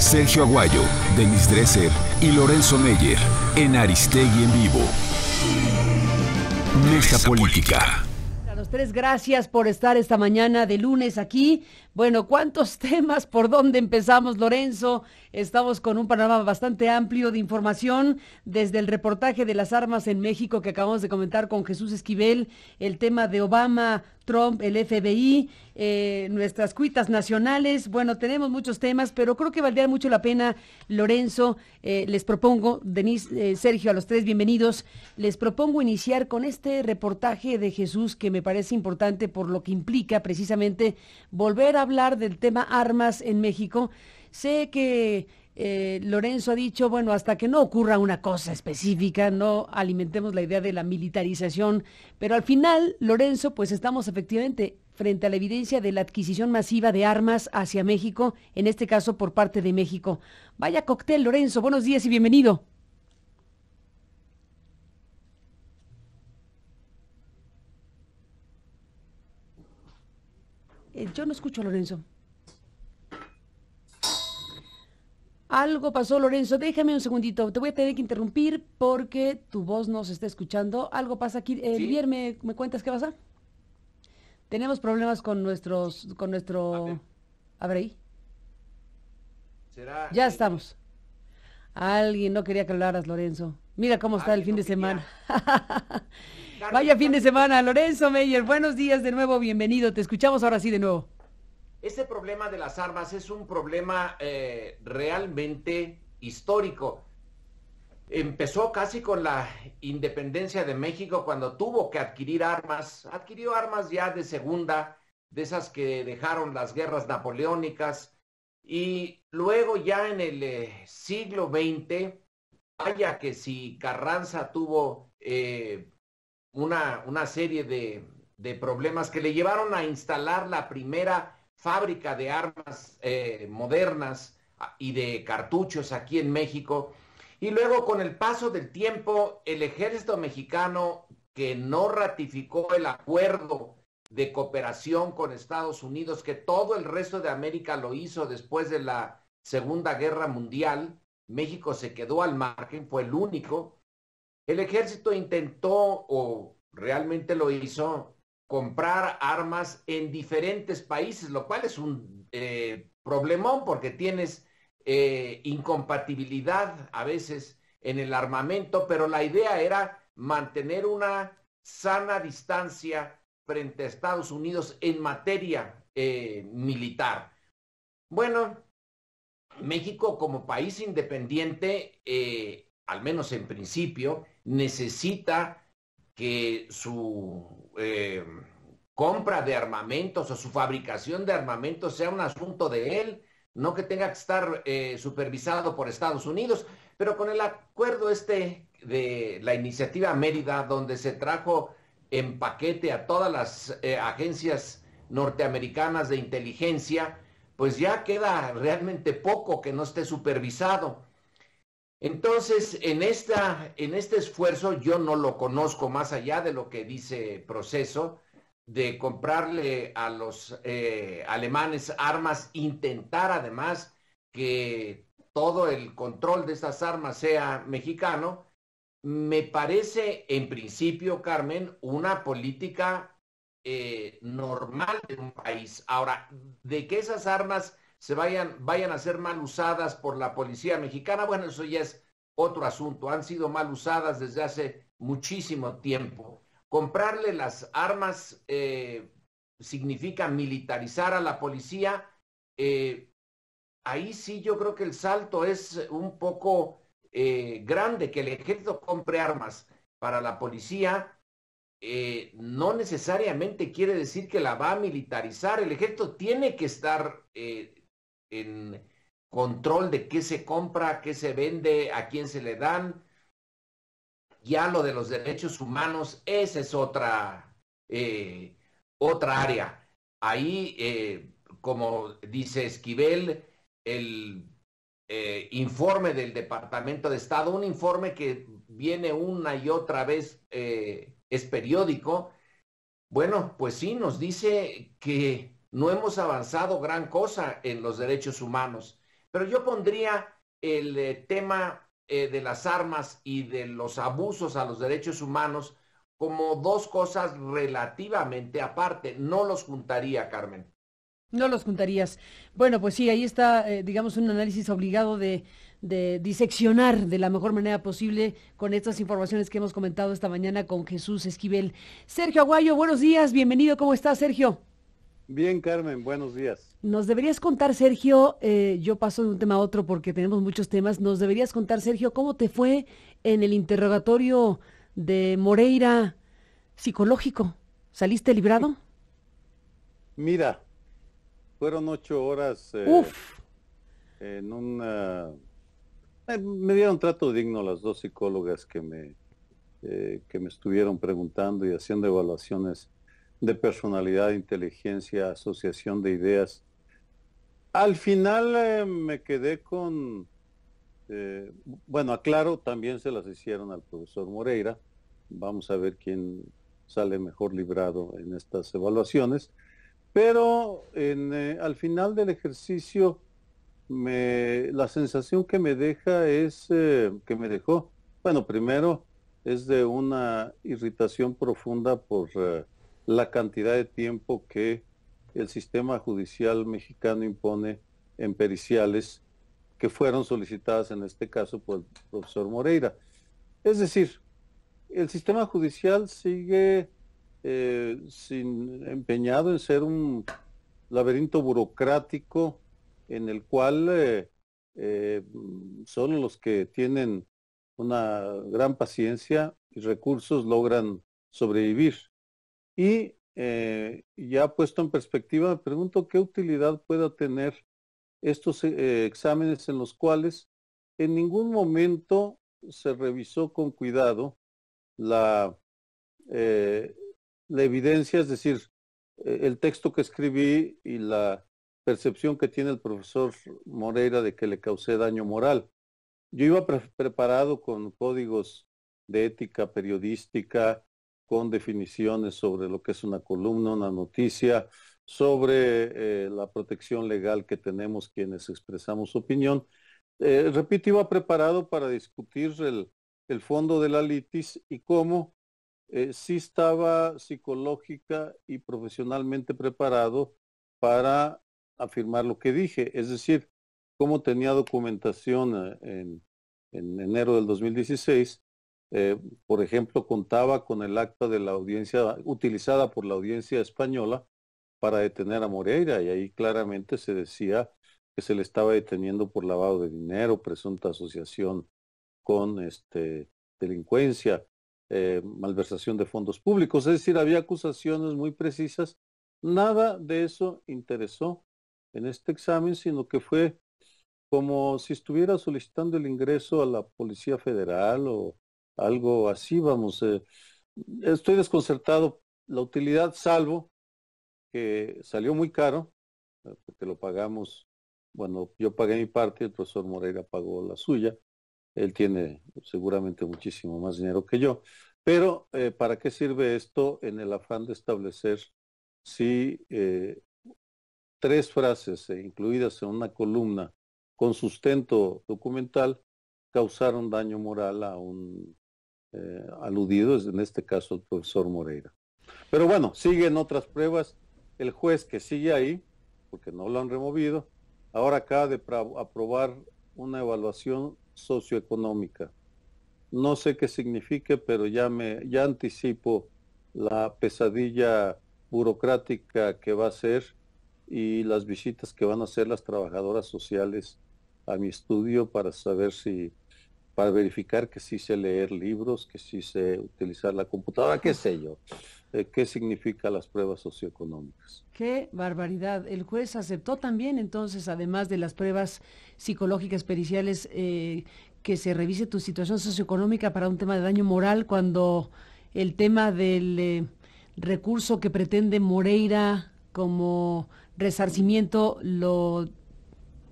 Sergio Aguayo, Denis Dresser y Lorenzo Meyer en Aristegui en Vivo. Mesa Política. A los tres, gracias por estar esta mañana de lunes aquí. Bueno, ¿cuántos temas? ¿Por dónde empezamos, Lorenzo? Estamos con un panorama bastante amplio de información, desde el reportaje de las armas en México que acabamos de comentar con Jesús Esquivel, el tema de Obama, Trump, el FBI, nuestras cuitas nacionales. Bueno, tenemos muchos temas, pero creo que valdría mucho la pena, Lorenzo. Les propongo, Denise, Sergio, a los tres, bienvenidos. Les propongo iniciar con este reportaje de Jesús que me parece importante por lo que implica precisamente volver a hablar del tema armas en México. Sé que Lorenzo ha dicho, bueno, hasta que no ocurra una cosa específica, no alimentemos la idea de la militarización, pero al final, Lorenzo, pues estamos efectivamente frente a la evidencia de la adquisición masiva de armas hacia México, en este caso por parte de México. Vaya cóctel, Lorenzo, buenos días y bienvenido. Yo no escucho a Lorenzo. Algo pasó, Lorenzo. Déjame un segundito. Te voy a tener que interrumpir porque tu voz no se está escuchando. Algo pasa aquí. ¿Sí? Lier, ¿me cuentas qué pasa? Tenemos problemas con nuestro... A ver ahí. ¿Será? Ya estamos. Alguien no quería que hablaras, Lorenzo. Mira cómo está el fin de semana. Vaya fin de semana, Lorenzo Meyer. Buenos días de nuevo, bienvenido. Te escuchamos ahora sí de nuevo. Este problema de las armas es un problema realmente histórico. Empezó casi con la independencia de México cuando tuvo que adquirir armas. Adquirió armas ya de segunda, de esas que dejaron las guerras napoleónicas. Y luego ya en el siglo XX, vaya que si Carranza tuvo una serie de problemas que le llevaron a instalar la primera fábrica de armas modernas y de cartuchos aquí en México. Y luego, con el paso del tiempo, el ejército mexicano, que no ratificó el acuerdo de cooperación con Estados Unidos, que todo el resto de América lo hizo después de la Segunda Guerra Mundial, México se quedó al margen, fue el único. El ejército intentó, o realmente lo hizo, comprar armas en diferentes países, lo cual es un problemón porque tienes incompatibilidad a veces en el armamento, pero la idea era mantener una sana distancia frente a Estados Unidos en materia militar. Bueno, México como país independiente, al menos en principio, necesita que su compra de armamentos o su fabricación de armamentos sea un asunto de él, no que tenga que estar supervisado por Estados Unidos. Pero con el acuerdo de la iniciativa Mérida, donde se trajo en paquete a todas las agencias norteamericanas de inteligencia, pues ya queda realmente poco que no esté supervisado. Entonces, en este esfuerzo, yo no lo conozco más allá de lo que dice Proceso, de comprarle a los alemanes armas, intentar además que todo el control de estas armas sea mexicano. Me parece, en principio, Carmen, una política normal de un país. Ahora, de que esas armas se vayan a ser mal usadas por la policía mexicana, bueno, eso ya es otro asunto. Han sido mal usadas desde hace muchísimo tiempo. Comprarle las armas significa militarizar a la policía. Ahí sí yo creo que el salto es un poco grande. Que el ejército compre armas para la policía no necesariamente quiere decir que la va a militarizar. El ejército tiene que estar en control de qué se compra, qué se vende, a quién se le dan. Ya lo de los derechos humanos, esa es otra área. Ahí, como dice Esquivel, el informe del Departamento de Estado, un informe que viene una y otra vez, es periódico. Bueno, pues sí, nos dice que no hemos avanzado gran cosa en los derechos humanos. Pero yo pondría el tema de las armas y de los abusos a los derechos humanos como dos cosas relativamente aparte. No los juntaría, Carmen. No los juntarías. Bueno, pues sí, ahí está, digamos, un análisis obligado de diseccionar de la mejor manera posible con estas informaciones que hemos comentado esta mañana con Jesús Esquivel. Sergio Aguayo, buenos días, bienvenido, ¿cómo estás, Sergio? Bien, Carmen, buenos días. Nos deberías contar, Sergio, yo paso de un tema a otro porque tenemos muchos temas, nos deberías contar, Sergio, cómo te fue en el interrogatorio de Moreira psicológico. ¿Saliste librado? Mira, fueron 8 horas Uf, en me dieron trato digno las dos psicólogas que me estuvieron preguntando y haciendo evaluaciones de personalidad, inteligencia, asociación de ideas. Al final me quedé con, bueno, aclaro, también se las hicieron al profesor Moreira. Vamos a ver quién sale mejor librado en estas evaluaciones. Pero al final del ejercicio, la sensación que me deja es, que me dejó, bueno, primero es de una irritación profunda por la cantidad de tiempo que el sistema judicial mexicano impone en periciales que fueron solicitadas en este caso por el profesor Moreira. Es decir, el sistema judicial sigue empeñado en ser un laberinto burocrático en el cual solo los que tienen una gran paciencia y recursos logran sobrevivir. Y ya puesto en perspectiva, me pregunto qué utilidad pueda tener estos exámenes en los cuales en ningún momento se revisó con cuidado la evidencia, es decir, el texto que escribí y la percepción que tiene el profesor Moreira de que le causé daño moral. Yo iba preparado con códigos de ética periodística, con definiciones sobre lo que es una columna, una noticia, sobre la protección legal que tenemos quienes expresamos opinión. Repito, iba preparado para discutir el fondo de la litis y cómo sí estaba psicológica y profesionalmente preparado para afirmar lo que dije, es decir, cómo tenía documentación en enero del 2016, por ejemplo, contaba con el acta de la audiencia utilizada por la audiencia española para detener a Moreira, y ahí claramente se decía que se le estaba deteniendo por lavado de dinero, presunta asociación con delincuencia, malversación de fondos públicos, es decir, había acusaciones muy precisas. Nada de eso interesó en este examen, sino que fue como si estuviera solicitando el ingreso a la Policía Federal o algo así, vamos. Estoy desconcertado. La utilidad, salvo que salió muy caro, porque lo pagamos, bueno, yo pagué mi parte, el profesor Moreira pagó la suya. Él tiene seguramente muchísimo más dinero que yo. Pero, ¿para qué sirve esto en el afán de establecer si 3 frases incluidas en una columna con sustento documental causaron daño moral a un aludido, en este caso el profesor Moreira? Pero bueno, siguen otras pruebas. El juez que sigue ahí, porque no lo han removido, ahora acaba de aprobar una evaluación socioeconómica. No sé qué signifique, pero ya anticipo la pesadilla burocrática que va a ser y las visitas que van a hacer las trabajadoras sociales a mi estudio para verificar que sí sé leer libros, que sí sé utilizar la computadora, qué sé yo, qué significa las pruebas socioeconómicas. qué barbaridad. El juez aceptó también, entonces, además de las pruebas psicológicas periciales, que se revise tu situación socioeconómica para un tema de daño moral, cuando el tema del recurso que pretende Moreira como resarcimiento lo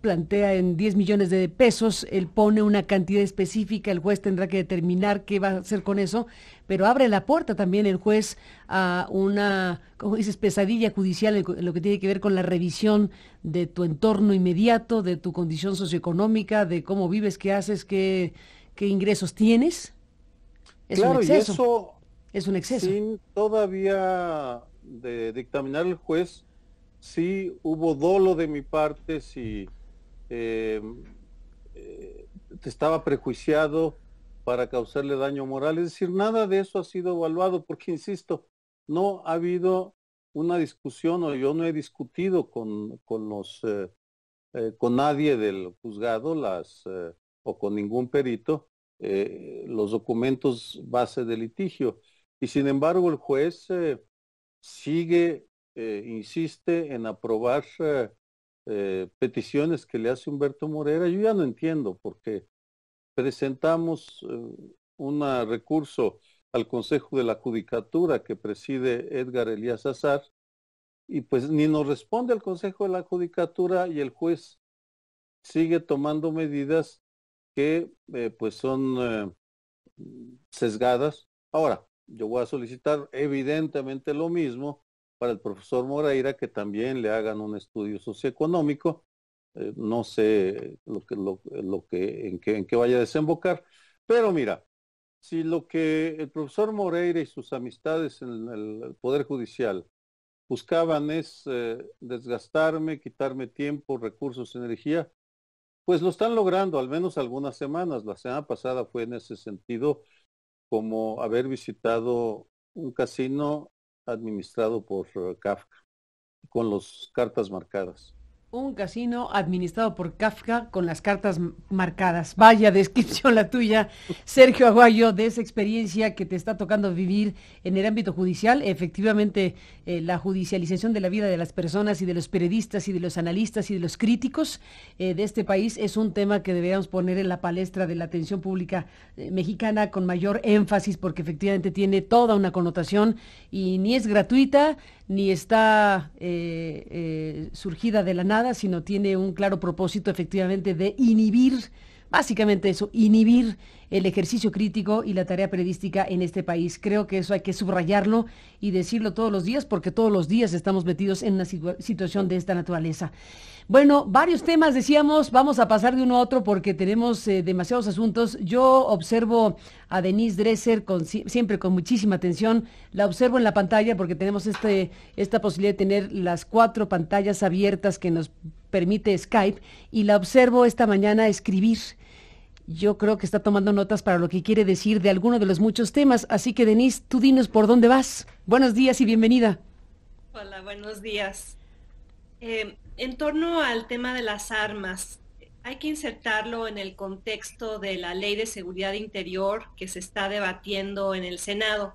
plantea en 10 millones de pesos, él pone una cantidad específica, el juez tendrá que determinar qué va a hacer con eso, pero abre la puerta también el juez a una, como dices, pesadilla judicial en lo que tiene que ver con la revisión de tu entorno inmediato, de tu condición socioeconómica, de cómo vives, qué haces, qué ingresos tienes. Es un Claro, y exceso. eso, Es un exceso. sin todavía de dictaminar el juez, sí hubo dolo de mi parte, si eh, estaba prejuiciado para causarle daño moral. Es decir, nada de eso ha sido evaluado porque, insisto, no ha habido una discusión o yo no he discutido con nadie del juzgado o con ningún perito los documentos base del litigio. Y sin embargo el juez insiste en aprobar peticiones que le hace Humberto Moreira. Yo ya no entiendo porque presentamos un recurso al Consejo de la Judicatura que preside Edgar Elías Azar y pues ni nos responde al Consejo de la Judicatura y el juez sigue tomando medidas que pues son sesgadas. Ahora, yo voy a solicitar evidentemente lo mismo para el profesor Moreira, que también le hagan un estudio socioeconómico. No sé en qué vaya a desembocar, pero mira, si lo que el profesor Moreira y sus amistades en el Poder Judicial buscaban es desgastarme, quitarme tiempo, recursos, energía, pues lo están logrando, al menos algunas semanas. La semana pasada fue en ese sentido, como haber visitado un casino administrado por Kafka, con las cartas marcadas. Un casino administrado por Kafka con las cartas marcadas. Vaya descripción la tuya, Sergio Aguayo, de esa experiencia que te está tocando vivir en el ámbito judicial. Efectivamente, la judicialización de la vida de las personas y de los periodistas y de los analistas y de los críticos de este país es un tema que deberíamos poner en la palestra de la atención pública mexicana con mayor énfasis, porque efectivamente tiene toda una connotación y ni es gratuita, ni está surgida de la nada, sino tiene un claro propósito efectivamente de inhibir, básicamente eso, inhibir el ejercicio crítico y la tarea periodística en este país. Creo que eso hay que subrayarlo y decirlo todos los días, porque todos los días estamos metidos en una situación de esta naturaleza. Bueno, varios temas decíamos, vamos a pasar de uno a otro porque tenemos demasiados asuntos. Yo observo a Denise Dresser siempre con muchísima atención, la observo en la pantalla porque tenemos esta posibilidad de tener las 4 pantallas abiertas que nos permite Skype, y la observo esta mañana escribir. Yo creo que está tomando notas para lo que quiere decir de alguno de los muchos temas, así que Denise, tú dinos por dónde vas. Buenos días y bienvenida. Hola, buenos días. En torno al tema de las armas, hay que insertarlo en el contexto de la Ley de Seguridad Interior que se está debatiendo en el Senado.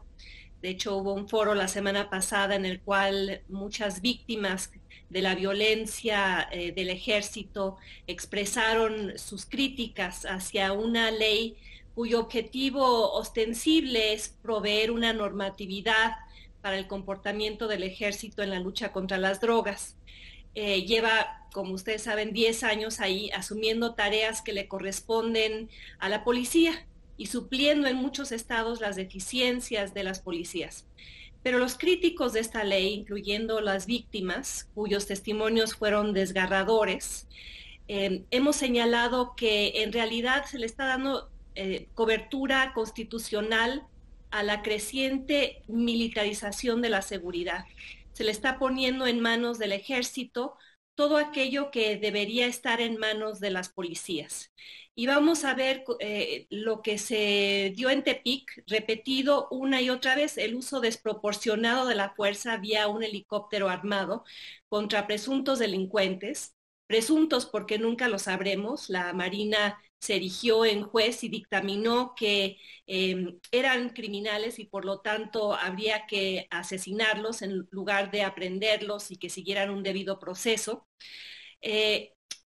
De hecho, hubo un foro la semana pasada en el cual muchas víctimas de la violencia del ejército expresaron sus críticas hacia una ley cuyo objetivo ostensible es proveer una normatividad para el comportamiento del ejército en la lucha contra las drogas. Lleva, como ustedes saben, 10 años ahí asumiendo tareas que le corresponden a la policía y supliendo en muchos estados las deficiencias de las policías. Pero los críticos de esta ley, incluyendo las víctimas, cuyos testimonios fueron desgarradores, hemos señalado que en realidad se le está dando cobertura constitucional a la creciente militarización de la seguridad. Se le está poniendo en manos del ejército todo aquello que debería estar en manos de las policías. Y vamos a ver lo que se dio en Tepic, repetido una y otra vez, el uso desproporcionado de la fuerza vía un helicóptero armado contra presuntos delincuentes, presuntos porque nunca lo sabremos. La Marina se erigió en juez y dictaminó que eran criminales y por lo tanto habría que asesinarlos en lugar de aprenderlos y que siguieran un debido proceso.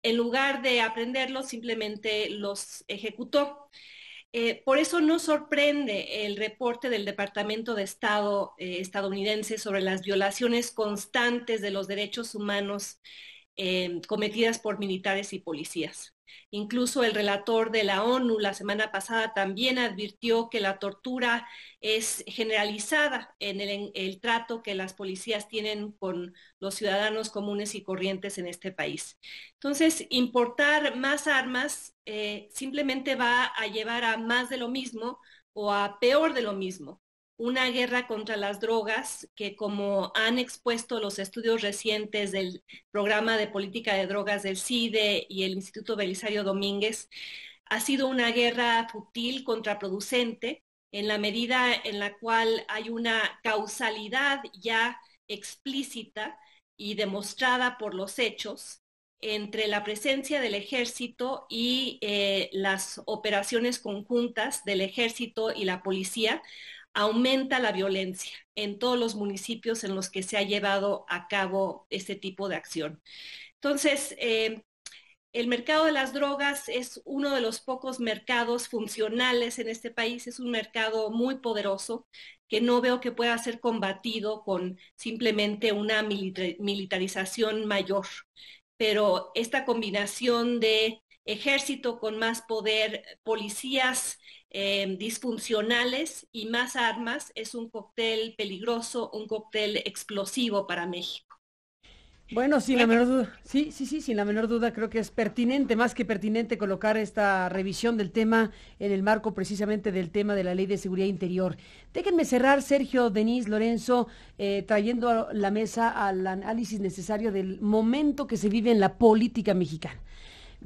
En lugar de aprenderlos, simplemente los ejecutó. Por eso no sorprende el reporte del Departamento de Estado estadounidense sobre las violaciones constantes de los derechos humanos cometidas por militares y policías. Incluso el relator de la ONU la semana pasada también advirtió que la tortura es generalizada en el trato que las policías tienen con los ciudadanos comunes y corrientes en este país. Entonces, importar más armas simplemente va a llevar a más de lo mismo o a peor de lo mismo. Una guerra contra las drogas que, como han expuesto los estudios recientes del Programa de Política de Drogas del CIDE y el Instituto Belisario Domínguez, ha sido una guerra fútil, contraproducente, en la medida en la cual hay una causalidad ya explícita y demostrada por los hechos entre la presencia del ejército y las operaciones conjuntas del ejército y la policía. Aumenta la violencia en todos los municipios en los que se ha llevado a cabo este tipo de acción. Entonces, el mercado de las drogas es uno de los pocos mercados funcionales en este país, es un mercado muy poderoso que no veo que pueda ser combatido con simplemente una militarización mayor. Pero esta combinación de ejército con más poder, policías disfuncionales y más armas es un cóctel peligroso, un cóctel explosivo para México. Bueno, sin la menor duda, sí, sin la menor duda creo que es pertinente, más que pertinente, colocar esta revisión del tema en el marco precisamente del tema de la Ley de Seguridad Interior. Déjenme cerrar, Sergio, Denise, Lorenzo, trayendo a la mesa al análisis necesario del momento que se vive en la política mexicana.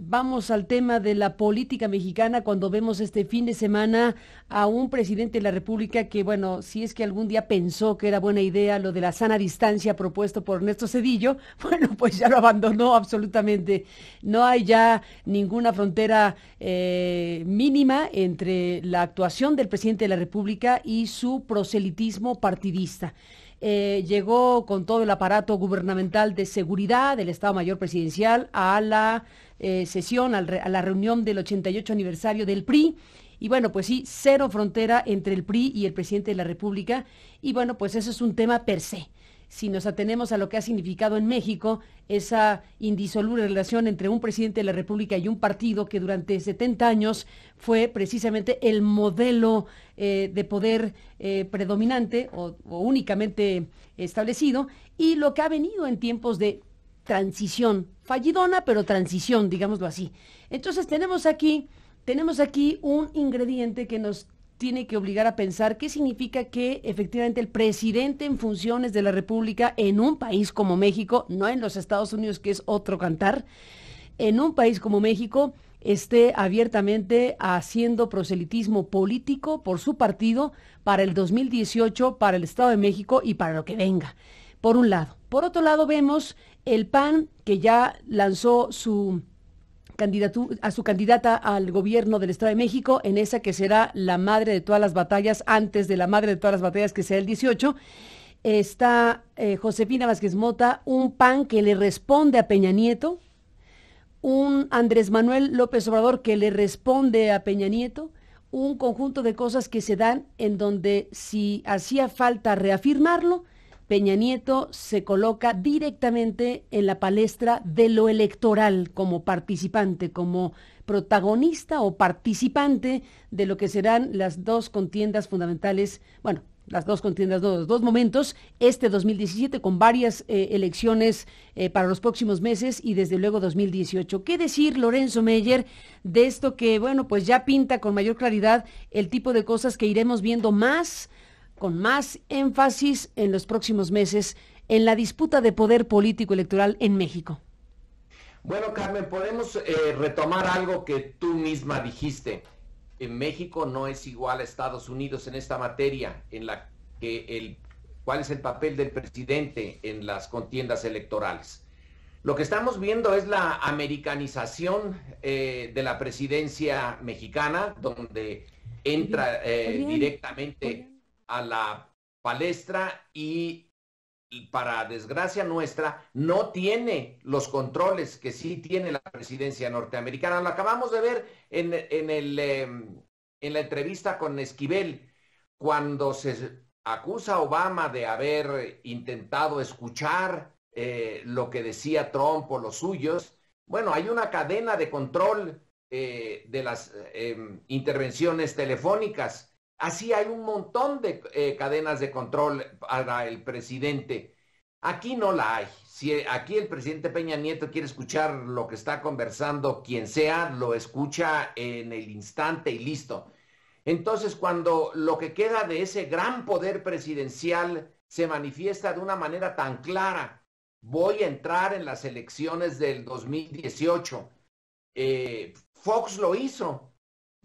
Vamos al tema de la política mexicana cuando vemos este fin de semana a un presidente de la República que, bueno, si es que algún día pensó que era buena idea lo de la sana distancia propuesto por Ernesto Zedillo, bueno, pues ya lo abandonó absolutamente. No hay ya ninguna frontera mínima entre la actuación del presidente de la República y su proselitismo partidista. Llegó con todo el aparato gubernamental de seguridad del Estado Mayor Presidencial a la sesión, a la reunión del 88 aniversario del PRI, y bueno, pues sí, cero frontera entre el PRI y el presidente de la República, y bueno, pues eso es un tema per se. Si nos atenemos a lo que ha significado en México esa indisoluble relación entre un presidente de la República y un partido que durante 70 años fue precisamente el modelo de poder predominante o únicamente establecido, y lo que ha venido en tiempos de transición, fallidona, pero transición, digámoslo así. Entonces tenemos aquí un ingrediente que nos tiene que obligar a pensar qué significa que efectivamente el presidente en funciones de la República en un país como México, no en los Estados Unidos, que es otro cantar, en un país como México esté abiertamente haciendo proselitismo político por su partido para el 2018, para el Estado de México y para lo que venga, por un lado. Por otro lado, vemos el PAN, que ya lanzó su candidata al gobierno del Estado de México, en esa que será la madre de todas las batallas, antes de la madre de todas las batallas, que será el 18. Está Josefina Vázquez Mota, un PAN que le responde a Peña Nieto, un Andrés Manuel López Obrador que le responde a Peña Nieto, un conjunto de cosas que se dan en donde, si hacía falta reafirmarlo, Peña Nieto se coloca directamente en la palestra de lo electoral como participante, como protagonista o participante de lo que serán las dos contiendas fundamentales, bueno, las dos contiendas, los dos momentos, este 2017 con varias elecciones para los próximos meses y desde luego 2018. ¿Qué decir, Lorenzo Meyer, de esto que, bueno, pues ya pinta con mayor claridad el tipo de cosas que iremos viendo con más énfasis en los próximos meses en la disputa de poder político electoral en México? Bueno, Carmen, podemos retomar algo que tú misma dijiste. En México no es igual a Estados Unidos en esta materia, en la que cuál es el papel del presidente en las contiendas electorales. Lo que estamos viendo es la americanización de la presidencia mexicana, donde entra directamente a la palestra y, para desgracia nuestra, no tiene los controles que sí tiene la presidencia norteamericana. Lo acabamos de ver en la entrevista con Esquivel, cuando se acusa a Obama de haber intentado escuchar lo que decía Trump o los suyos. Bueno, hay una cadena de control de las intervenciones telefónicas. Así hay un montón de cadenas de control para el presidente. Aquí no la hay. Si aquí el presidente Peña Nieto quiere escuchar lo que está conversando quien sea, lo escucha en el instante y listo. Entonces, cuando lo que queda de ese gran poder presidencial se manifiesta de una manera tan clara, voy a entrar en las elecciones del 2018. Fox lo hizo,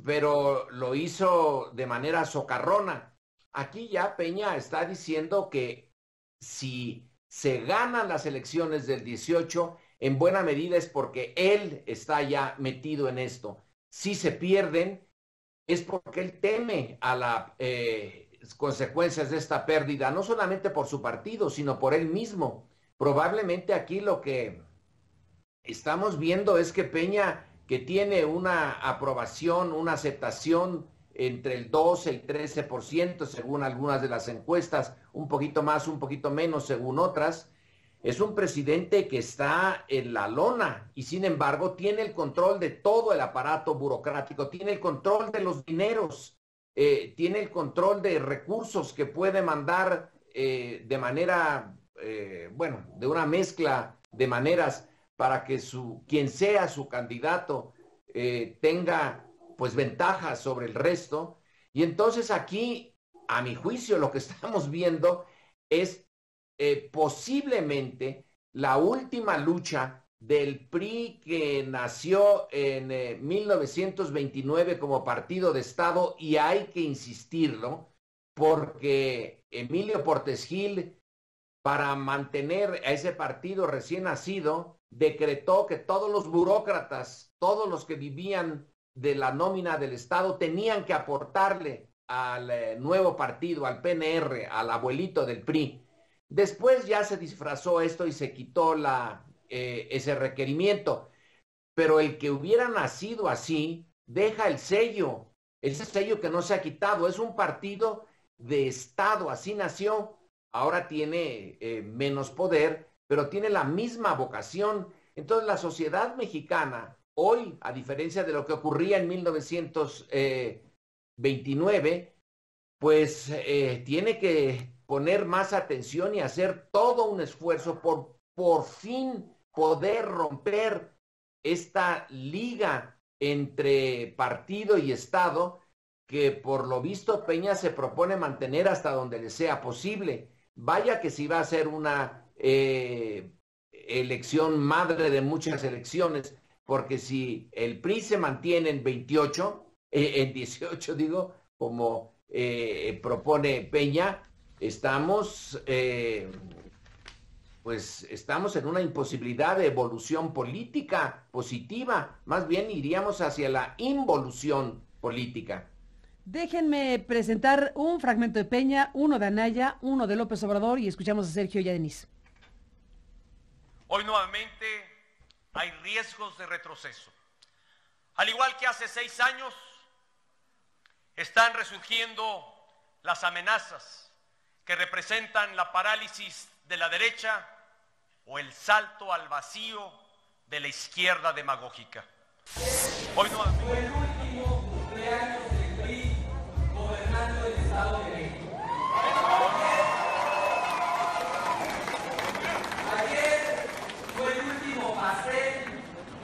pero lo hizo de manera socarrona. Aquí ya Peña está diciendo que si se ganan las elecciones del 18, en buena medida es porque él está ya metido en esto. Si se pierden, es porque él teme a las consecuencias de esta pérdida, no solamente por su partido, sino por él mismo. Probablemente aquí lo que estamos viendo es que Peña, que tiene una aprobación, una aceptación entre el 12 y 13%, según algunas de las encuestas, un poquito más, un poquito menos, según otras, es un presidente que está en la lona y sin embargo tiene el control de todo el aparato burocrático, tiene el control de los dineros, tiene el control de recursos que puede mandar de manera, bueno, de una mezcla de maneras para que quien sea su candidato tenga pues ventajas sobre el resto. Y entonces aquí, a mi juicio, lo que estamos viendo es posiblemente la última lucha del PRI, que nació en 1929 como partido de Estado, y hay que insistirlo, porque Emilio Portes Gil, para mantener a ese partido recién nacido, decretó que todos los burócratas, todos los que vivían de la nómina del Estado, tenían que aportarle al nuevo partido, al PNR, al abuelito del PRI. Después ya se disfrazó esto y se quitó ese requerimiento. Pero el que hubiera nacido así, deja el sello, ese sello que no se ha quitado. Es un partido de Estado, así nació. Ahora tiene menos poder, pero tiene la misma vocación. Entonces la sociedad mexicana hoy, a diferencia de lo que ocurría en 1929, pues tiene que poner más atención y hacer todo un esfuerzo por fin poder romper esta liga entre partido y Estado, que por lo visto Peña se propone mantener hasta donde le sea posible. Vaya que si va a ser una elección madre de muchas elecciones, porque si el PRI se mantiene en 18 digo, como propone Peña, estamos en una imposibilidad de evolución política positiva. Más bien iríamos hacia la involución política. Déjenme presentar un fragmento de Peña, uno de Anaya, uno de López Obrador, y escuchamos a Sergio y a Denise. Hoy nuevamente hay riesgos de retroceso. Al igual que hace 6 años, están resurgiendo las amenazas que representan la parálisis de la derecha o el salto al vacío de la izquierda demagógica. Hoy nuevamente... Fue el último cumpleaños del PRI gobernando el Estado de México. Ayer fue el último pastel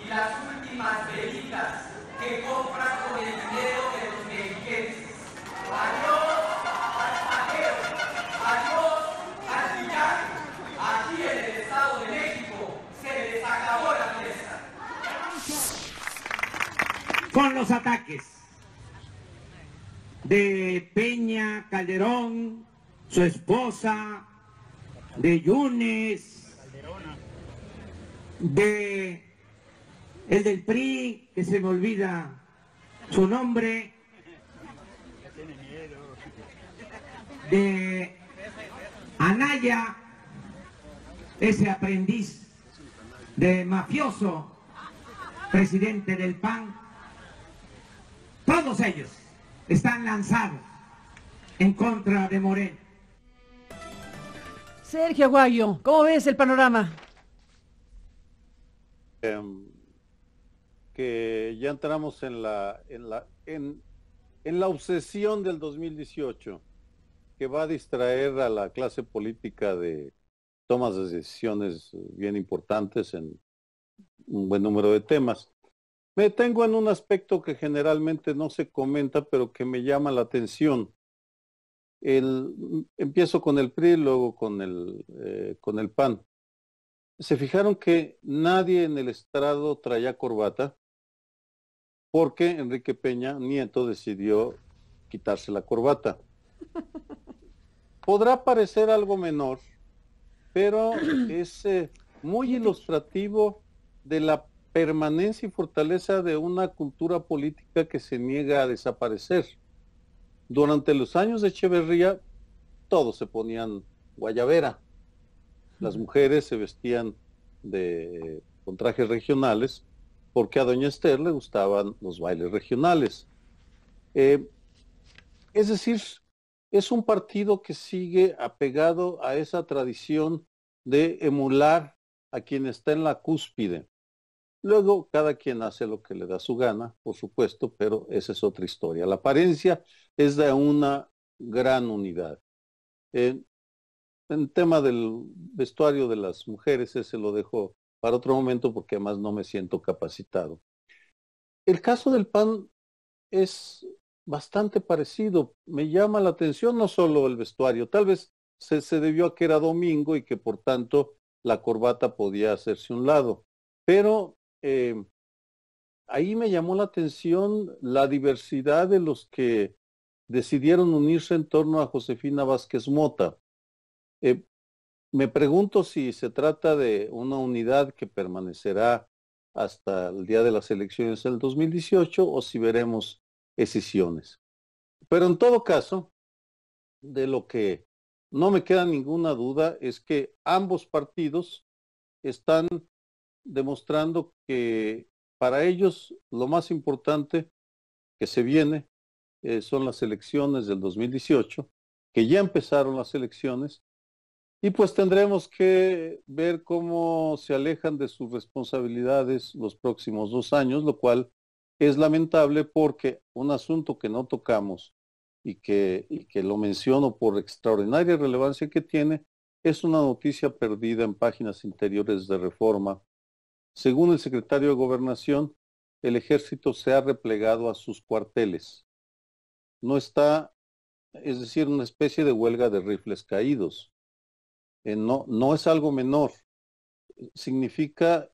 y las últimas velitas que compras con el dinero de los mexiquenses. Adiós al pajero, adiós al billar. Aquí en el Estado de México se les acabó la fiesta. Con los ataques de Peña, Calderón, su esposa, de Yunes, de el del PRI, que se me olvida su nombre, de Anaya, ese aprendiz de mafioso, presidente del PAN. Todos ellos están lanzados en contra de Moreno. Sergio Aguayo, ¿cómo ves el panorama? Que ya entramos en la obsesión del 2018, que va a distraer a la clase política de tomas de decisiones bien importantes en un buen número de temas. Me detengo en un aspecto que generalmente no se comenta, pero que me llama la atención. Empiezo con el PRI, luego con el PAN. Se fijaron que nadie en el estrado traía corbata, porque Enrique Peña Nieto decidió quitarse la corbata. Podrá parecer algo menor, pero es muy ilustrativo de la permanencia y fortaleza de una cultura política que se niega a desaparecer. Durante los años de Echeverría, todos se ponían guayabera. Las mujeres se vestían con trajes regionales, porque a doña Esther le gustaban los bailes regionales. Es decir, es un partido que sigue apegado a esa tradición de emular a quien está en la cúspide. Luego, cada quien hace lo que le da su gana, por supuesto, pero esa es otra historia. La apariencia es de una gran unidad. En tema del vestuario de las mujeres, ese lo dejo para otro momento porque además no me siento capacitado. El caso del PAN es bastante parecido. Me llama la atención no solo el vestuario, tal vez se debió a que era domingo y que por tanto la corbata podía hacerse a un lado, pero ahí me llamó la atención la diversidad de los que decidieron unirse en torno a Josefina Vázquez Mota. Me pregunto si se trata de una unidad que permanecerá hasta el día de las elecciones del 2018 o si veremos escisiones. Pero en todo caso, de lo que no me queda ninguna duda es que ambos partidos están demostrando que para ellos lo más importante que se viene son las elecciones del 2018, que ya empezaron las elecciones, y pues tendremos que ver cómo se alejan de sus responsabilidades los próximos 2 años, lo cual es lamentable porque un asunto que no tocamos y que lo menciono por extraordinaria relevancia que tiene, es una noticia perdida en páginas interiores de Reforma. Según el secretario de Gobernación, el ejército se ha replegado a sus cuarteles. No está, es decir, una especie de huelga de rifles caídos. No es algo menor. Significa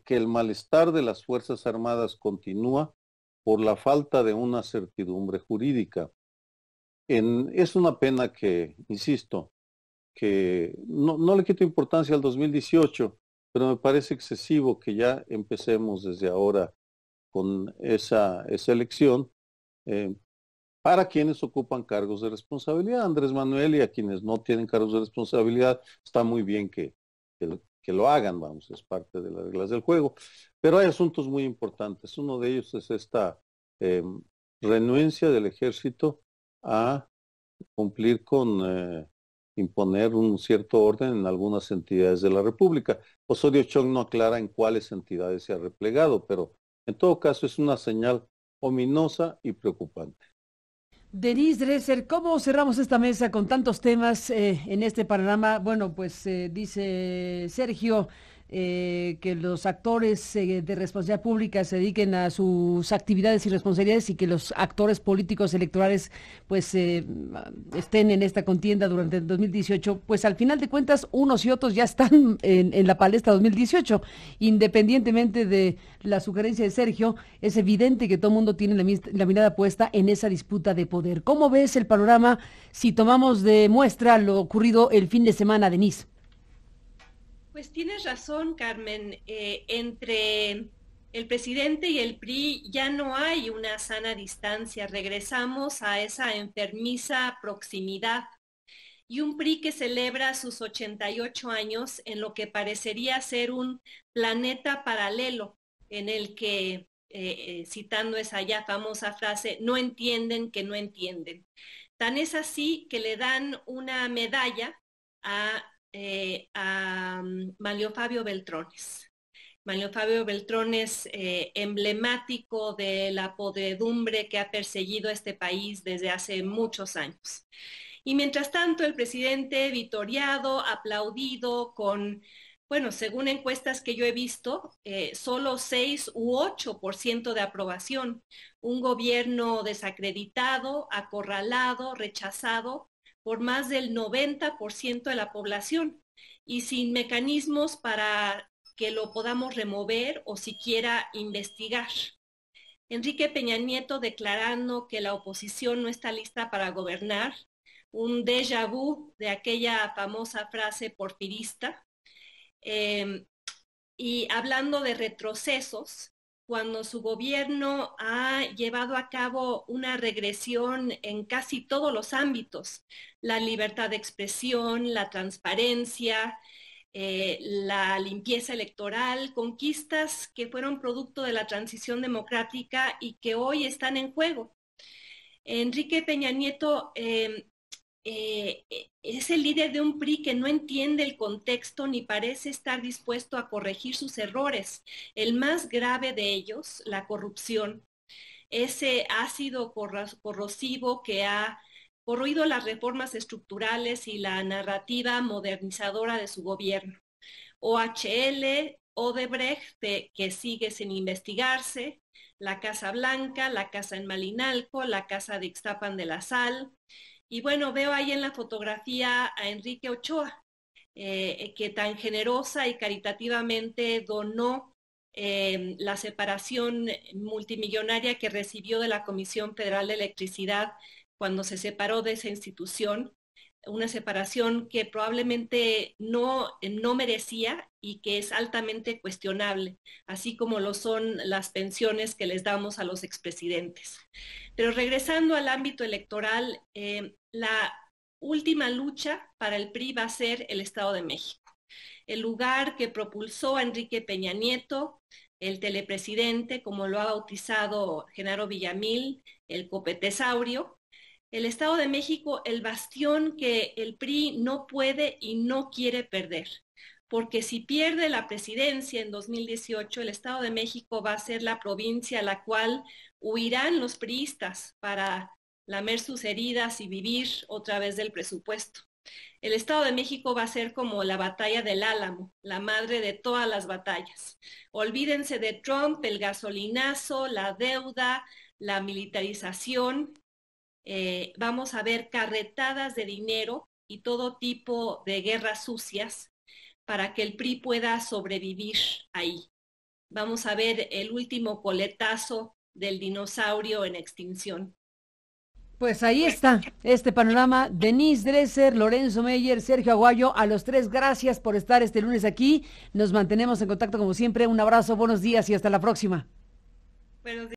que el malestar de las Fuerzas Armadas continúa por la falta de una certidumbre jurídica. Es una pena que, insisto, que no le quito importancia al 2018, pero me parece excesivo que ya empecemos desde ahora con esa elección para quienes ocupan cargos de responsabilidad. Andrés Manuel, y a quienes no tienen cargos de responsabilidad, está muy bien que lo hagan, vamos, es parte de las reglas del juego. Pero hay asuntos muy importantes. Uno de ellos es esta renuencia del ejército a cumplir con imponer un cierto orden en algunas entidades de la República. Osorio Chong no aclara en cuáles entidades se ha replegado, pero en todo caso es una señal ominosa y preocupante. Denise Dresser, ¿cómo cerramos esta mesa con tantos temas en este panorama? Bueno, pues dice Sergio que los actores de responsabilidad pública se dediquen a sus actividades y responsabilidades y que los actores políticos electorales pues estén en esta contienda durante el 2018. Pues al final de cuentas unos y otros ya están en la palestra 2018. Independientemente de la sugerencia de Sergio, es evidente que todo el mundo tiene la mirada puesta en esa disputa de poder. ¿Cómo ves el panorama si tomamos de muestra lo ocurrido el fin de semana, Denise? Pues tienes razón, Carmen. Entre el presidente y el PRI ya no hay una sana distancia. Regresamos a esa enfermiza proximidad. Y un PRI que celebra sus 88 años en lo que parecería ser un planeta paralelo, en el que, citando esa ya famosa frase, no entienden que no entienden. Tan es así que le dan una medalla a a Manlio Fabio Beltrones. Manlio Fabio Beltrones, emblemático de la podredumbre que ha perseguido a este país desde hace muchos años. Y mientras tanto, el presidente vitoreado, aplaudido con, bueno, según encuestas que yo he visto, solo 6 u 8% de aprobación. Un gobierno desacreditado, acorralado, rechazado por más del 90% de la población y sin mecanismos para que lo podamos remover o siquiera investigar. Enrique Peña Nieto declarando que la oposición no está lista para gobernar, un déjà vu de aquella famosa frase porfirista, y hablando de retrocesos, cuando su gobierno ha llevado a cabo una regresión en casi todos los ámbitos, la libertad de expresión, la transparencia, la limpieza electoral, conquistas que fueron producto de la transición democrática y que hoy están en juego. Enrique Peña Nieto es el líder de un PRI que no entiende el contexto ni parece estar dispuesto a corregir sus errores. El más grave de ellos, la corrupción, ese ácido corrosivo que ha corroído las reformas estructurales y la narrativa modernizadora de su gobierno. OHL, Odebrecht, que sigue sin investigarse, la Casa Blanca, la casa en Malinalco, la casa de Ixtapan de la Sal. Y bueno, veo ahí en la fotografía a Enrique Ochoa, que tan generosa y caritativamente donó la separación multimillonaria que recibió de la Comisión Federal de Electricidad cuando se separó de esa institución, una separación que probablemente no merecía y que es altamente cuestionable, así como lo son las pensiones que les damos a los expresidentes. Pero regresando al ámbito electoral, la última lucha para el PRI va a ser el Estado de México, el lugar que propulsó a Enrique Peña Nieto, el telepresidente, como lo ha bautizado Genaro Villamil, el copetesaurio. El Estado de México, el bastión que el PRI no puede y no quiere perder, porque si pierde la presidencia en 2018, el Estado de México va a ser la provincia a la cual huirán los priistas para lamer sus heridas y vivir otra vez del presupuesto. El Estado de México va a ser como la batalla del Álamo, la madre de todas las batallas. Olvídense de Trump, el gasolinazo, la deuda, la militarización. Vamos a ver carretadas de dinero y todo tipo de guerras sucias para que el PRI pueda sobrevivir ahí. Vamos a ver el último coletazo del dinosaurio en extinción. Pues ahí está este panorama. Denise Dresser, Lorenzo Meyer, Sergio Aguayo, a los tres gracias por estar este lunes aquí. Nos mantenemos en contacto como siempre. Un abrazo, buenos días y hasta la próxima. Buenos días.